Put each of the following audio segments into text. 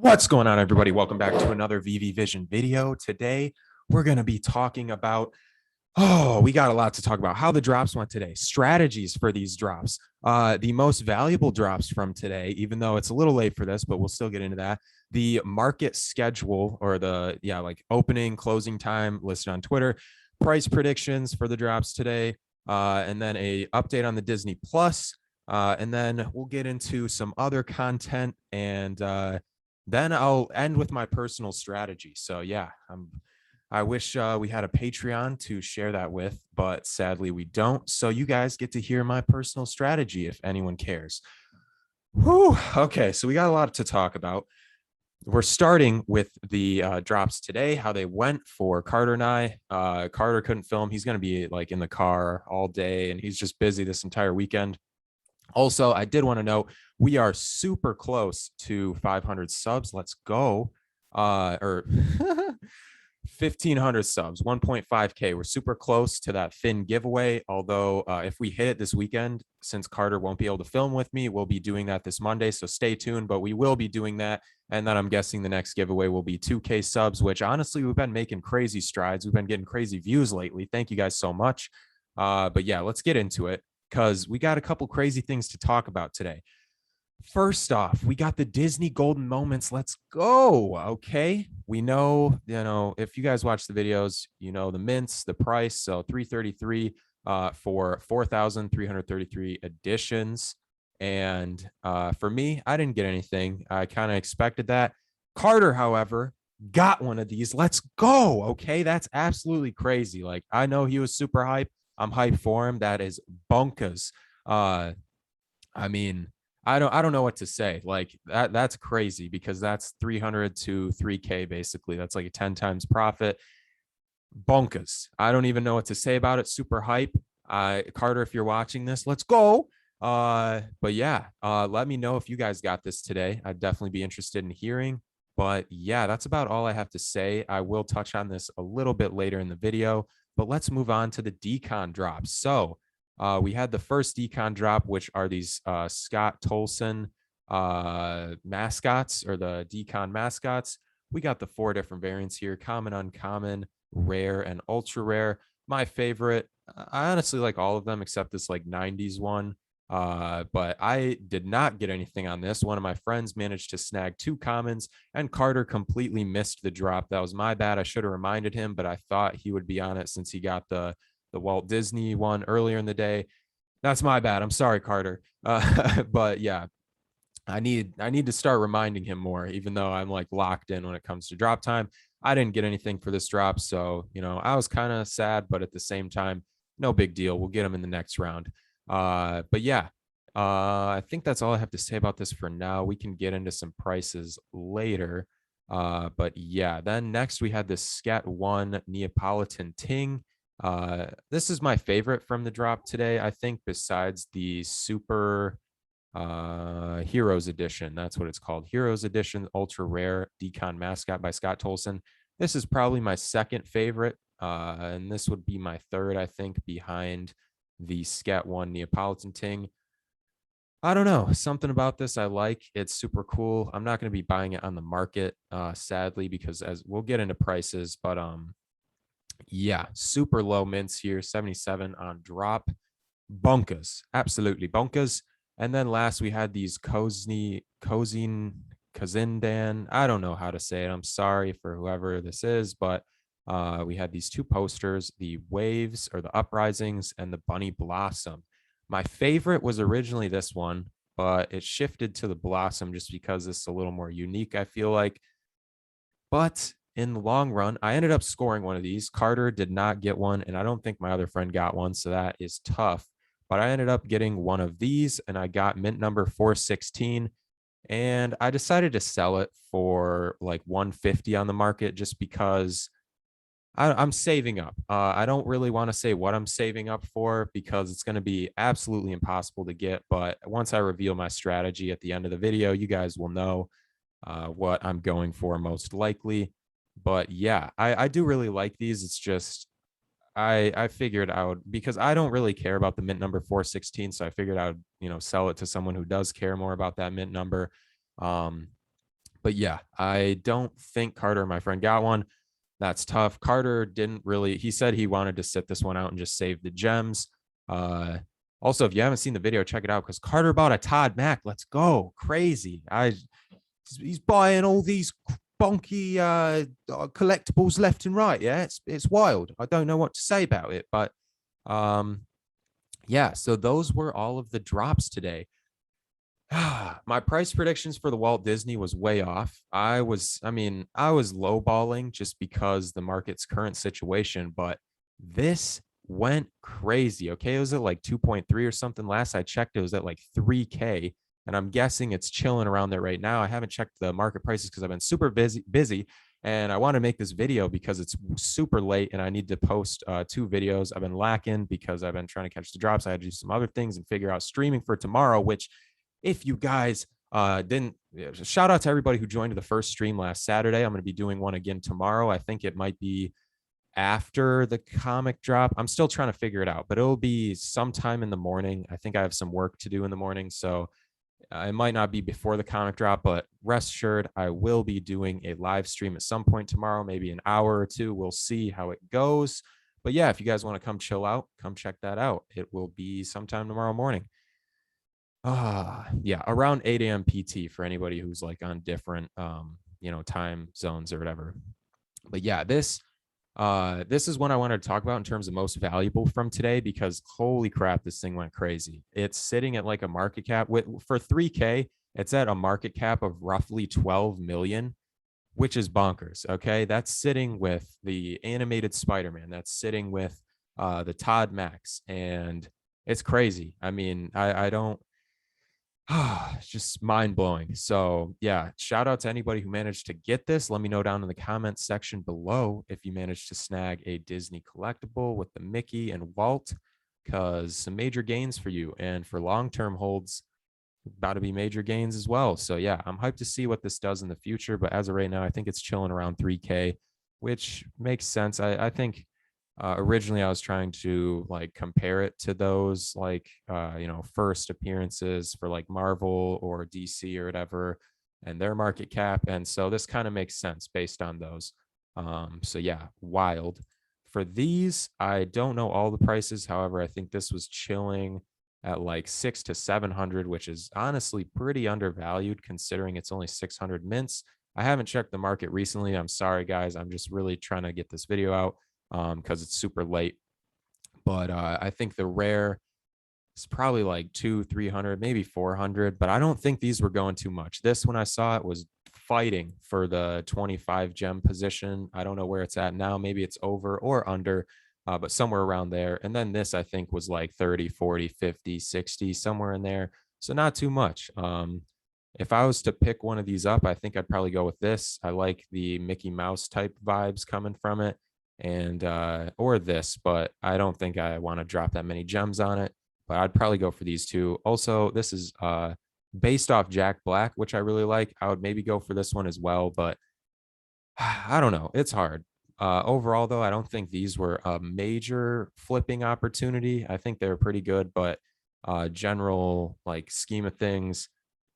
What's going on, everybody? Welcome back to another VV Vision video. Today, we're going to be talking about, we got a lot to talk about. How the drops went today, strategies for these drops, the most valuable drops from today, even though it's a little late for this, but we'll still get into that. The market schedule or like opening, closing time listed on Twitter, price predictions for the drops today, and then a update on the Disney Plus. And then we'll get into some other content and, then I'll end with my personal strategy. So yeah, I wish we had a Patreon to share that with, but sadly we don't. So you guys get to hear my personal strategy if anyone cares. Whew. Okay, so we got a lot to talk about. We're starting with the drops today, how they went for Carter and I. Carter couldn't film. He's going to be like in the car all day and he's just busy this entire weekend. Also, I did want to note we are super close to 500 subs. Let's go. Or 1,500 subs, 1.5K. We're super close to that Finn giveaway. Although if we hit it this weekend, since Carter won't be able to film with me, we'll be doing that this Monday. So stay tuned, but we will be doing that. And then I'm guessing the next giveaway will be 2K subs, which honestly, we've been making crazy strides. We've been getting crazy views lately. Thank you guys so much. But yeah, let's get into it, because we got a couple crazy things to talk about today. First off, we got the Disney golden moments. Let's go. Okay. We know, if you guys watch the videos, the mints, the price. So 333 for 4,333 editions. And for me, I didn't get anything. I kind of expected that. Carter, however, got one of these. Let's go. Okay. That's absolutely crazy. Like, I know he was super hyped. I'm hyped for him. That is bunkas. I mean, I don't know what to say. Like that's crazy, because that's 300 to 3K basically. That's like a 10 times profit. Bunkas. I don't even know what to say about it. Super hype. Carter, if you're watching this, let's go. But yeah, let me know if you guys got this today. I'd definitely be interested in hearing. But yeah, that's about all I have to say. I will touch on this a little bit later in the video. But let's move on to the Decon drops. So we had the first Decon drop, which are these Scott Tolson mascots, or the Decon mascots. We got the 4 different variants here: common, uncommon, rare, and ultra rare. My favorite, I honestly like all of them except this like 90s one. But I did not get anything on this. One of my friends managed to snag 2 commons, and Carter completely missed the drop. That was my bad. I should have reminded him, but I thought he would be on it since he got the Walt Disney one earlier in the day. That's my bad. I'm sorry, Carter. But yeah, I need to start reminding him more, even though I'm like locked in when it comes to drop time. I didn't get anything for this drop. So, I was kind of sad, but at the same time, no big deal. We'll get him in the next round. But yeah, I think that's all I have to say about this for now. We can get into some prices later. But yeah, then next we had this Scat 1 Neapolitan Ting. This is my favorite from the drop today, I think, besides the Super Heroes Edition. That's what it's called. Heroes Edition Ultra Rare Decon Mascot by Scott Tolson. This is probably my second favorite. And this would be my third, I think, behind the Scat 1 Neapolitan Ting. I don't know, something about this I like. It's super cool. I'm not going to be buying it on the market, sadly, because as we'll get into prices, but yeah, super low mints here, 77 on drop. Bunkas, absolutely bunkas. And then last we had these Kazindan. I don't know how to say it. I'm sorry for whoever this is, but we had these 2 posters, the Waves or the Uprisings and the Bunny Blossom. My favorite was originally this one, but it shifted to the Blossom just because it's a little more unique, I feel like. But in the long run, I ended up scoring one of these. Carter did not get one, and I don't think my other friend got one, so that is tough. But I ended up getting one of these, and I got mint number 416. And I decided to sell it for like 150 on the market, just because I'm saving up. I don't really want to say what I'm saving up for, because it's going to be absolutely impossible to get. But once I reveal my strategy at the end of the video, you guys will know what I'm going for most likely. But yeah, I do really like these. It's just I figured out, because I don't really care about the mint number 416. So I figured I would, sell it to someone who does care more about that mint number. But yeah, I don't think Carter, my friend, got one. That's tough. Carter didn't really, he said he wanted to sit this one out and just save the gems. Uh, Also, if you haven't seen the video, check it out because Carter bought a Todd Mac. Let's go. Crazy. He's buying all these bonky collectibles left and right. Yeah, it's wild. I don't know what to say about it, but yeah, so those were all of the drops today. My price predictions for the Walt Disney was way off. I was lowballing just because the market's current situation, but this went crazy. Okay, it was at like 2.3 or something. Last I checked, it was at like 3K, and I'm guessing it's chilling around there right now. I haven't checked the market prices because I've been super busy, and I want to make this video because it's super late and I need to post 2 videos. I've been lacking because I've been trying to catch the drops. I had to do some other things and figure out streaming for tomorrow, which if you guys didn't, shout out to everybody who joined the first stream last Saturday. I'm going to be doing one again tomorrow. I think it might be after the comic drop. I'm still trying to figure it out, but it'll be sometime in the morning. I think I have some work to do in the morning, so it might not be before the comic drop, but rest assured, I will be doing a live stream at some point tomorrow, maybe an hour or two. We'll see how it goes. But yeah, if you guys want to come chill out, come check that out. It will be sometime tomorrow morning. Yeah, around 8 a.m. PT for anybody who's like on different time zones or whatever. But yeah, this is one I wanted to talk about in terms of most valuable from today because holy crap, this thing went crazy. It's sitting at like a market cap for 3K, it's at a market cap of roughly 12 million, which is bonkers. Okay, that's sitting with the animated Spider-Man, that's sitting with the Todd Max, and it's crazy. I mean, I don't it's just mind blowing. So, yeah, shout out to anybody who managed to get this. Let me know down in the comments section below if you managed to snag a Disney collectible with the Mickey and Walt, because some major gains for you. And for long term holds, about to be major gains as well. So, yeah, I'm hyped to see what this does in the future. But as of right now, I think it's chilling around 3K, which makes sense. I think originally I was trying to like compare it to those like first appearances for like Marvel or DC or whatever and their market cap, and so this kind of makes sense based on those. So yeah, wild. For these, I don't know all the prices. However, I think this was chilling at like 6 to 700, which is honestly pretty undervalued considering it's only 600 mints. I haven't checked the market recently. I'm sorry, guys. I'm just really trying to get this video out because it's super late. But I think the rare is probably like 300, maybe 400. But I don't think these were going too much. This, when I saw it, was fighting for the 25 gem position. I don't know where it's at now. Maybe it's over or under, but somewhere around there. And then this, I think, was like 30, 40, 50, 60, somewhere in there. So not too much. If I was to pick one of these up, I think I'd probably go with this. I like the Mickey Mouse type vibes coming from it, and or this, but I don't think I want to drop that many gems on it. But I'd probably go for these two. Also, this is based off Jack Black, which I really like. I would maybe go for this one as well, but I don't know. It's hard. Overall, though, I don't think these were a major flipping opportunity. I think they were pretty good, but general like scheme of things,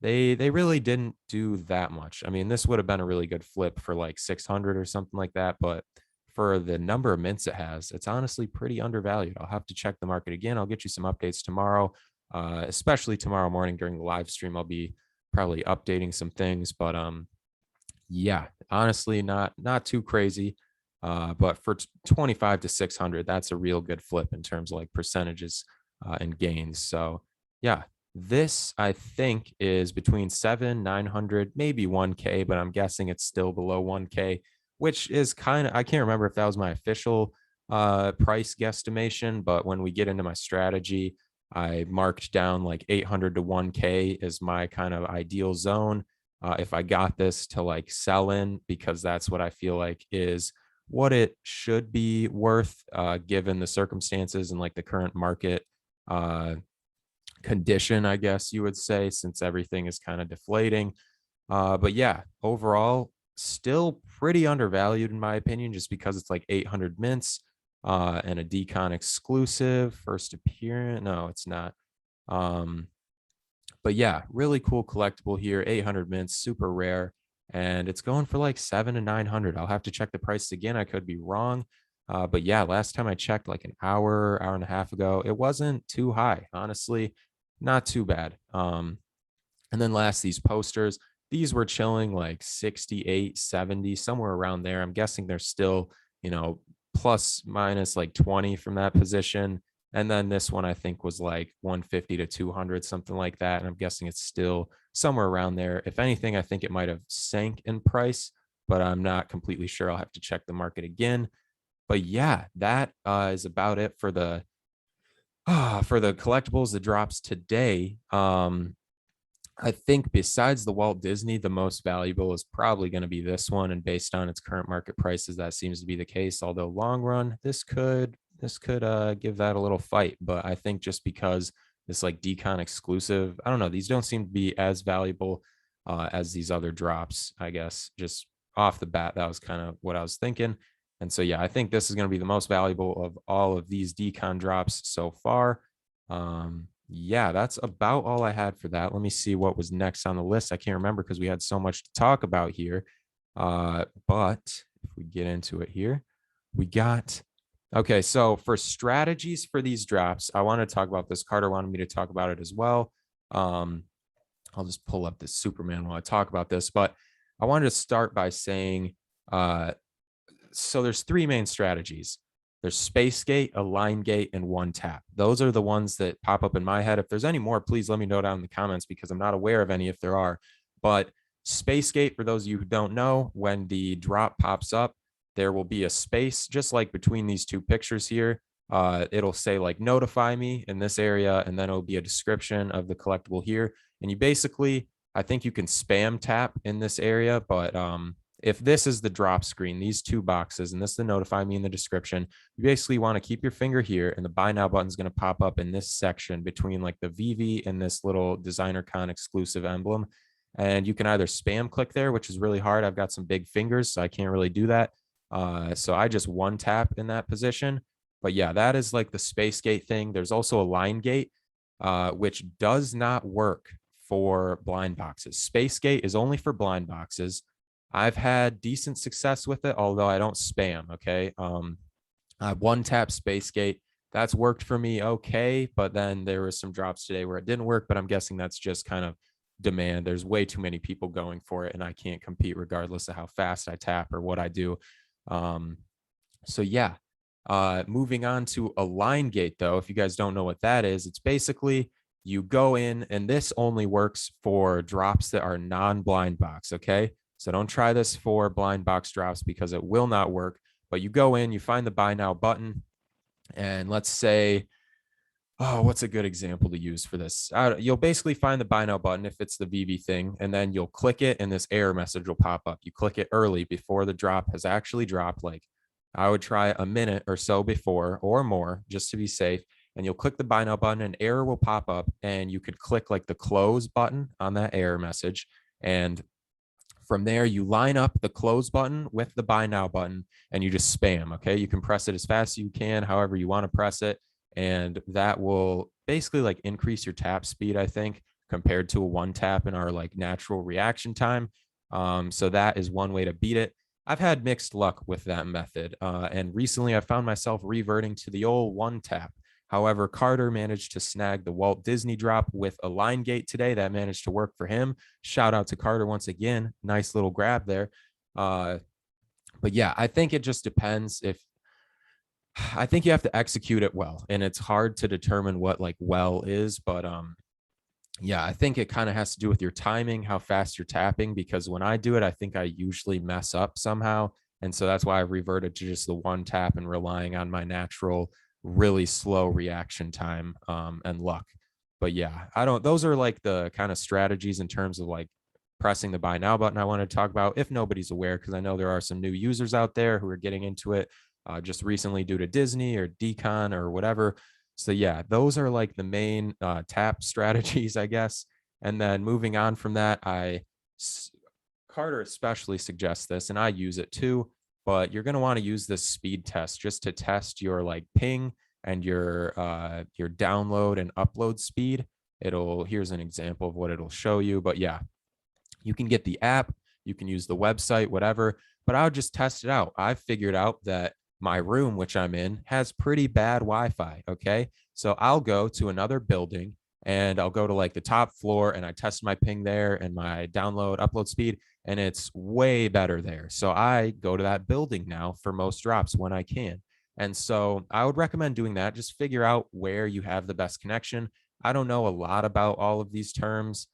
they really didn't do that much. I mean, this would have been a really good flip for like 600 or something like that, but for the number of mints it has, it's honestly pretty undervalued. I'll have to check the market again. I'll get you some updates tomorrow, especially tomorrow morning during the live stream. I'll be probably updating some things, but yeah, honestly, not too crazy. But for 25 to 600, that's a real good flip in terms of like percentages and gains. So yeah, this I think is between 900, maybe 1K, but I'm guessing it's still below 1K, which is kind of, I can't remember if that was my official price guesstimation, but when we get into my strategy, I marked down like 800 to 1K is my kind of ideal zone. If I got this to like sell in, because that's what I feel like is what it should be worth given the circumstances and like the current market uh, condition, I guess you would say, since everything is kind of deflating. But yeah, overall, still pretty undervalued in my opinion, just because it's like 800 mints and a Decon exclusive first appearance. No, it's not. But yeah, really cool collectible here. 800 mints, super rare. and it's going for like 7 to 900. I'll have to check the price again. I could be wrong. But yeah, last time I checked like an hour and a half ago, it wasn't too high. Honestly, not too bad. And then last, these posters, these were chilling like 68, 70, somewhere around there. I'm guessing they're still, plus minus like 20 from that position. And then this one I think was like 150 to 200, something like that. And I'm guessing it's still somewhere around there. If anything, I think it might have sank in price, but I'm not completely sure. I'll have to check the market again. But yeah, that is about it for the collectibles, the drops today. I think besides the Walt Disney, the most valuable is probably going to be this one, and based on its current market prices, that seems to be the case. Although long run, this could give that a little fight, but I think just because this like Decon exclusive, I don't know, these don't seem to be as valuable as these other drops. I guess just off the bat, that was kind of what I was thinking. And so yeah, I think this is going to be the most valuable of all of these Decon drops so far. Yeah, that's about all I had for that. Let me see what was next on the list. I can't remember because we had so much to talk about here. But if we get into it here, we got okay. So for strategies for these drops, I want to talk about this. Carter wanted me to talk about it as well. I'll just pull up this Superman while I talk about this, but I wanted to start by saying so there's three main strategies. There's space gate, a line gate, and one tap. Those are the ones that pop up in my head. If there's any more, please let me know down in the comments because I'm not aware of any if there are. But space gate, for those of you who don't know, when the drop pops up, there will be a space just like between these two pictures here. It'll say like notify me in this area, and then it'll be a description of the collectible here. And you basically, I think you can spam tap in this area, but if this is the drop screen, these two boxes, and this is the notify me in the description, you basically want to keep your finger here, and the buy now button is going to pop up in this section between like the Veve and this little designer con exclusive emblem. And you can either spam click there, which is really hard. I've got some big fingers, so I can't really do that. So I just one tap in that position. But yeah, that is like the space gate thing. There's also a line gate, which does not work for blind boxes. Space gate is only for blind boxes. I've had decent success with it, although I don't spam. Okay. One tap space gate. That's worked for me. Okay. But then there was some drops today where it didn't work, but I'm guessing that's just kind of demand. There's way too many people going for it, and I can't compete regardless of how fast I tap or what I do. So yeah, moving on to a line gate though, if you guys don't know what that is, it's basically you go in, and this only works for drops that are non-blind box. Okay. So don't try this for blind box drops because it will not work. But you go in, you find the buy now button, and let's say, oh, what's a good example to use for this? You'll basically find the buy now button if it's the Veve thing, and then you'll click it, and this error message will pop up. You click it early before the drop has actually dropped. Like I would try a minute or so before or more just to be safe. And you'll click the buy now button, and error will pop up, and you could click like the close button on that error message. And from there, you line up the close button with the buy now button, and you just spam. Okay. You can press it as fast as you can, however you want to press it. And that will basically like increase your tap speed, I think, compared to a one tap in our like natural reaction time. So that is one way to beat it. I've had mixed luck with that method. And recently I found myself reverting to the old one tap. However, Carter managed to snag the Walt Disney drop with a line gate today. That managed to work for him. Shout out to Carter once again. Nice little grab there. But yeah, I think it just depends if I think you have to execute it well, and it's hard to determine what like well is, but yeah, I think it kind of has to do with your timing, how fast you're tapping, because when I do it, I think I usually mess up somehow. And so that's why I reverted to just the one tap and relying on my natural, really slow reaction time and luck. But yeah, those are like the kind of strategies in terms of like pressing the buy now button I want to talk about if nobody's aware, because I know there are some new users out there who are getting into it just recently due to Disney or Decon or whatever. So yeah, those are like the main tap strategies, I guess. And then moving on from that, Carter especially suggests this, and I use it too. But you're going to want to use this speed test just to test your like ping and your download and upload speed. Here's an example of what it'll show you. But yeah, you can get the app, You can use the website, whatever, but I would just test it out. I've figured out that my room, which I'm in, has pretty bad Wi-Fi. Okay. So I'll go to another building and I'll go to like the top floor and I test my ping there and my download upload speed, and it's way better there. So I go to that building now for most drops when I can. And so I would recommend doing that. Just figure out where you have the best connection. I don't know a lot about all of these terms.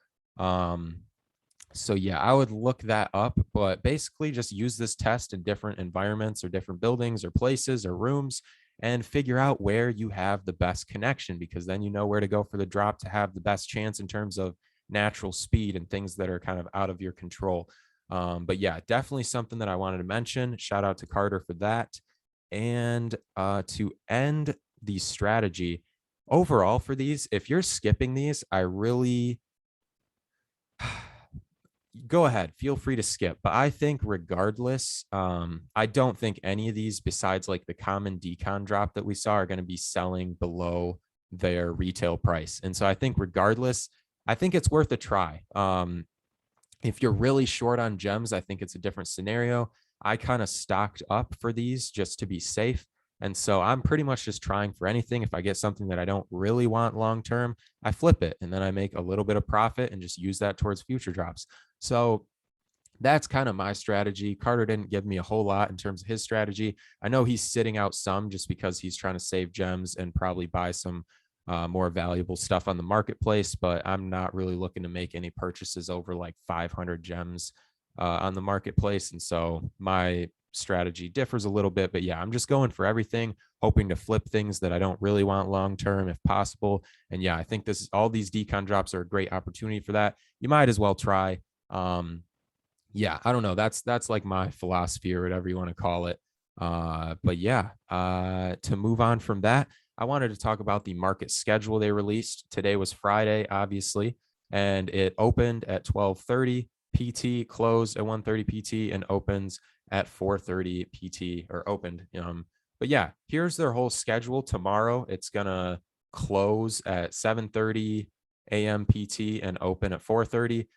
So yeah, I would look that up, but basically just use this test in different environments or different buildings or places or rooms and figure out where you have the best connection, because then you know where to go for the drop to have the best chance in terms of natural speed and things that are kind of out of your control. But yeah, definitely something that I wanted to mention. Shout out to Carter for that. And to end the strategy overall for these, if you're skipping these, I really go ahead, feel free to skip. But I think regardless, I don't think any of these besides like the common Decon drop that we saw are going to be selling below their retail price. And so I think regardless, I think it's worth a try. If you're really short on gems, I think it's a different scenario. I kind of stocked up for these just to be safe. And so I'm pretty much just trying for anything. If I get something that I don't really want long term, I flip it and then I make a little bit of profit and just use that towards future drops. So that's kind of my strategy. Carter didn't give me a whole lot in terms of his strategy. I know he's sitting out some just because he's trying to save gems and probably buy some more valuable stuff on the marketplace, but I'm not really looking to make any purchases over like 500 gems on the marketplace. And so my strategy differs a little bit, but yeah, I'm just going for everything, hoping to flip things that I don't really want long term if possible. And yeah, I think all these Decon drops are a great opportunity for that. You might as well try. Yeah, I don't know. That's like my philosophy or whatever you want to call it. But yeah, to move on from that, I wanted to talk about the market schedule they released. Today was Friday, obviously, and it opened at 12:30 PT, closed at 1:30 PT, and opens at 4:30 PT, or opened. But yeah, here's their whole schedule. Tomorrow, it's gonna close at 7:30 a.m. PT and open at 4:30.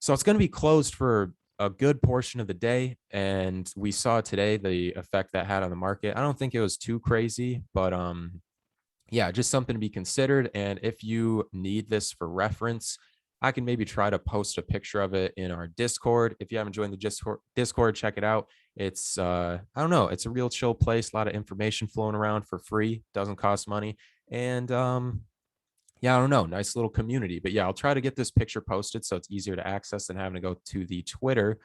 So it's going to be closed for a good portion of the day. And we saw today the effect that had on the market. I don't think it was too crazy, but yeah, just something to be considered. And if you need this for reference, I can maybe try to post a picture of it in our Discord. If you haven't joined the Discord, check it out. It's I don't know, it's a real chill place, a lot of information flowing around for free, doesn't cost money. And yeah, I don't know, nice little community. But yeah, I'll try to get this picture posted so it's easier to access than having to go to the Twitter.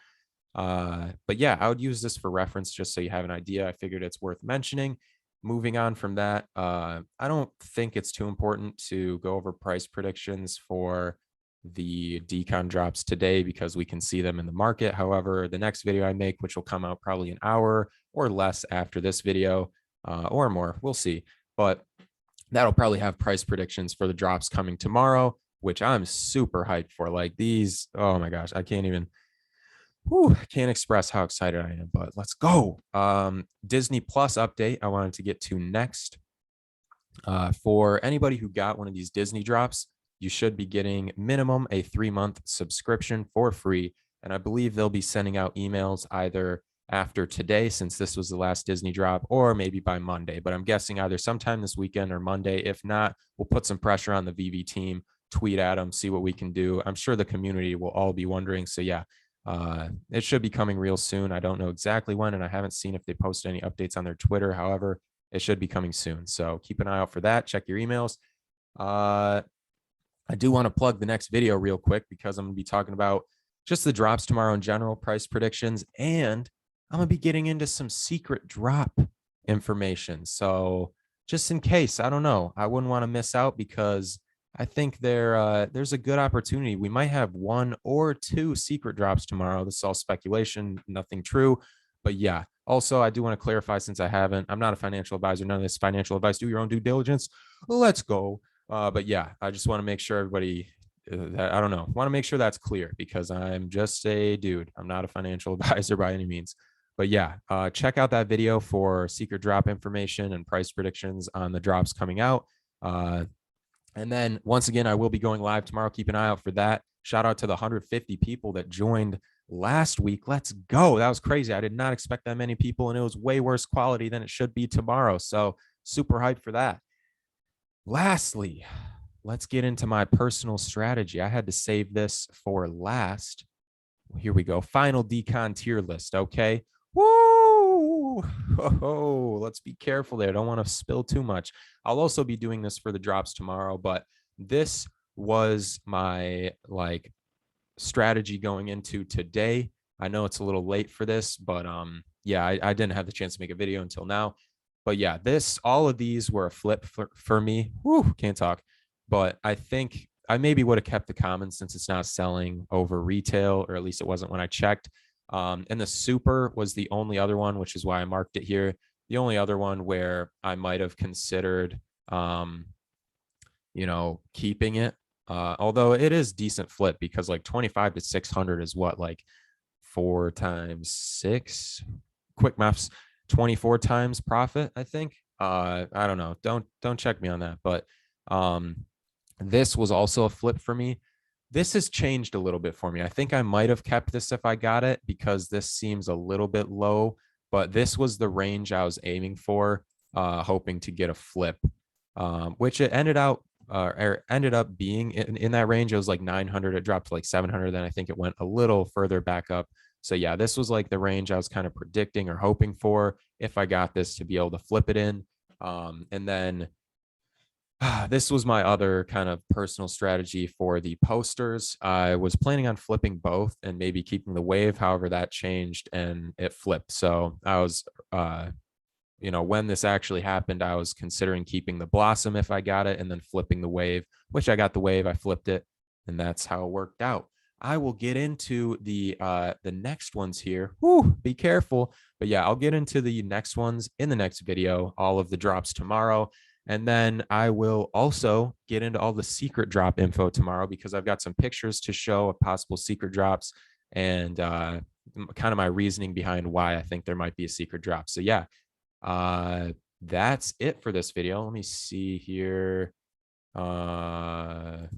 But yeah, I would use this for reference just so you have an idea. I figured it's worth mentioning. Moving on from that, I don't think it's too important to go over price predictions for the Decon drops today because we can see them in the market. However, the next video I make, which will come out probably an hour or less after this video, or more, we'll see. But that'll probably have price predictions for the drops coming tomorrow, which I'm super hyped for. Like these, oh my gosh, I can't even, can't express how excited I am, but let's go. Disney Plus update I wanted to get to next. For anybody who got one of these Disney drops, you should be getting minimum a 3-month subscription for free. And I believe they'll be sending out emails either after today, since this was the last Disney drop, or maybe by Monday. But I'm guessing either sometime this weekend or Monday. If not, we'll put some pressure on the VV team, tweet at them, see what we can do. I'm sure the community will all be wondering. So yeah, it should be coming real soon. I don't know exactly when, and I haven't seen if they posted any updates on their Twitter. However, it should be coming soon. So keep an eye out for that. Check your emails. I do want to plug the next video real quick because I'm going to be talking about just the drops tomorrow in general, price predictions, and I'm going to be getting into some secret drop information. So just in case, I don't know, I wouldn't want to miss out because I think there's a good opportunity. We might have 1 or 2 secret drops tomorrow. This is all speculation, nothing true. But yeah, also, I do want to clarify, since I'm not a financial advisor. None of this financial advice. Do your own due diligence. Let's go. But yeah, I just want to make sure everybody, I don't know, want to make sure that's clear because I'm just a dude. I'm not a financial advisor by any means. But yeah, check out that video for secret drop information and price predictions on the drops coming out. And then once again, I will be going live tomorrow. Keep an eye out for that. Shout out to the 150 people that joined last week. Let's go. That was crazy. I did not expect that many people, and it was way worse quality than it should be tomorrow. So super hyped for that. Lastly, let's get into my personal strategy. I had to save this for last. Here we go. Final Decon tier list. Okay. Woo! Oh, let's be careful there. Don't want to spill too much. I'll also be doing this for the drops tomorrow, but this was my like strategy going into today. I know it's a little late for this, but yeah, I didn't have the chance to make a video until now. But yeah, all of these were a flip for me. Woo, can't talk. But I think I maybe would have kept the common since it's not selling over retail, or at least it wasn't when I checked. And the super was the only other one, which is why I marked it here. The only other one where I might have considered, keeping it. Although it is decent flip, because like 25 to 600 is what, like 4 times 6, quick maths, 24 times profit, I think. I don't know. Don't check me on that. But this was also a flip for me. This has changed a little bit for me. I think I might have kept this if I got it, because this seems a little bit low, but this was the range I was aiming for, hoping to get a flip, which it ended up being in that range. It was like 900. It dropped to like 700. Then I think it went a little further back up. So yeah, this was like the range I was kind of predicting or hoping for if I got this to be able to flip it in. And then this was my other kind of personal strategy for the posters. I was planning on flipping both and maybe keeping the wave. However, that changed and it flipped. So I was, when this actually happened, I was considering keeping the blossom if I got it, and then flipping the wave, which I got the wave. I flipped it, and that's how it worked out. I will get into the next ones here. Woo, be careful. But yeah, I'll get into the next ones in the next video, all of the drops tomorrow. And then I will also get into all the secret drop info tomorrow, because I've got some pictures to show of possible secret drops, and kind of my reasoning behind why I think there might be a secret drop. So yeah, that's it for this video. Let me see here. Let's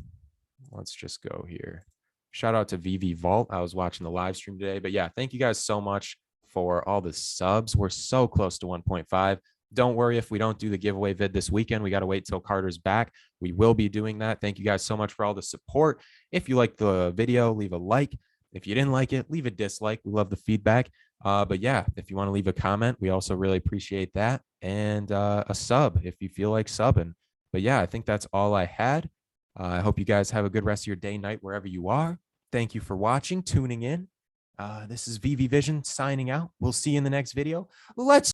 just go here. Shout out to Veve Vault. I was watching the live stream today. But yeah, thank you guys so much for all the subs. We're so close to 1.5. Don't worry if we don't do the giveaway vid this weekend. We got to wait till Carter's back. We will be doing that. Thank you guys so much for all the support. If you liked the video, leave a like. If you didn't like it, leave a dislike. We love the feedback. But yeah, if you want to leave a comment, we also really appreciate that. And a sub if you feel like subbing. But yeah, I think that's all I had. I hope you guys have a good rest of your day, night, wherever you are. Thank you for watching, tuning in. This is VV Vision signing out. We'll see you in the next video. Let's